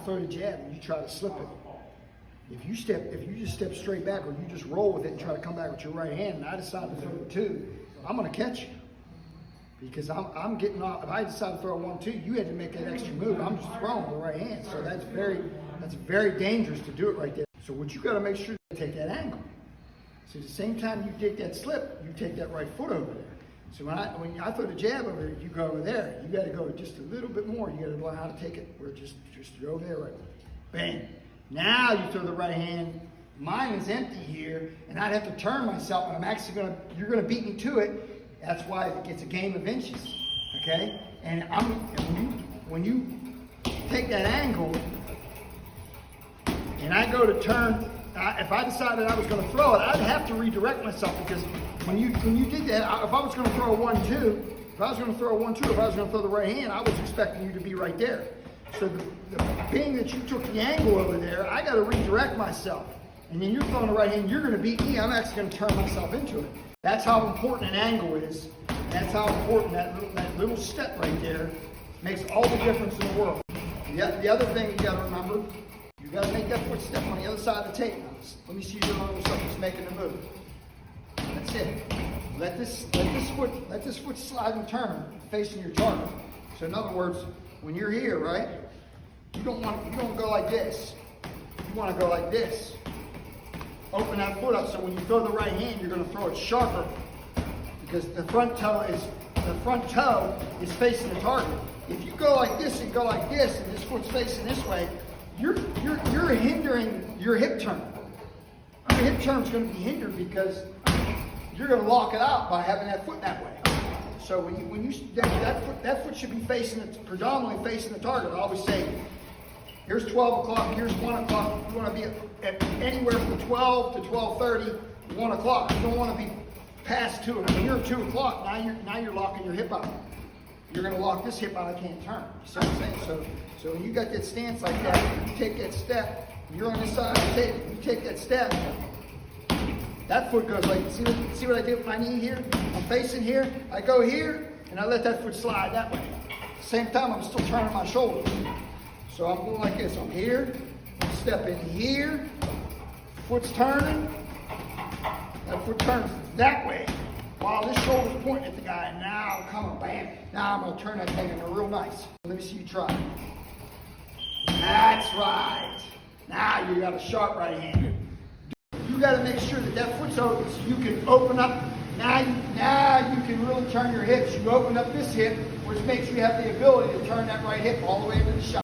throw the jab and you try to slip it. If you just step straight back, or you just roll with it and try to come back with your right hand, and I decide to throw the 2, I'm going to catch you. Because I'm getting off. If I decide to throw a 1-2, you had to make that extra move. I'm just throwing the right hand. So that's very dangerous to do it right there. So what you got to make sure you take that angle. So at the same time you take that slip, you take that right foot over there. So when I throw the jab over there, you go over there. You got to go just a little bit more. You got to learn how to take it. Where just go there, right? Bang. Now you throw the right hand. Mine is empty here, and I'd have to turn myself, and I'm actually you're gonna beat me to it. That's why it's a game of inches, okay? And when you take that angle, and I go to turn, if I decided I was going to throw it, I'd have to redirect myself, because when you did that, if I was going to throw a 1-2, if I was going to throw the right hand, I was expecting you to be right there. So being that you took the angle over there, I got to redirect myself. And then you're throwing the right hand, you're going to beat me. I'm actually going to turn myself into it. That's how important an angle is. That's how important that little step right there makes all the difference in the world. The other thing you got to remember, you got to make that foot step on the other side of the tape. Let me see you doing all this stuff that's making the move. That's it. Let this foot slide and turn facing your target. So in other words, when you're here, right, you don't go like this. You want to go like this. Open that foot up, so when you throw the right hand, you're going to throw it sharper, because the front toe is facing the target. If you go like this and go like this, and this foot's facing this way, you're hindering your hip turn. Your hip turn is going to be hindered because you're going to lock it out by having that foot that way. So that foot should be predominantly facing the target. I always say, here's 12 o'clock, here's 1 o'clock. You want to be at anywhere from 12 to 12:30, 1 o'clock. You don't want to be past 2. When you're at 2 o'clock, now you're locking your hip out. You're going to lock this hip out, I can't turn. You see what I'm saying? So when you got that stance like that, you take that step, you're on this side of the table, you take that step, that foot goes like, see what I did with my knee here? I'm facing here, I go here, and I let that foot slide that way. At the same time, I'm still turning my shoulders. So I'm going like this. I'm here, step in here, foot's turning, that foot turns that way, while this shoulder's pointing at the guy, and now I'm coming, bam. Now I'm going to turn that thing into real nice. Let me see you try. That's right. Now you got a sharp right hand. You got to make sure that foot's open so you can open up. Now you can really turn your hips. You open up this hip, which makes you have the ability to turn that right hip all the way into the shot.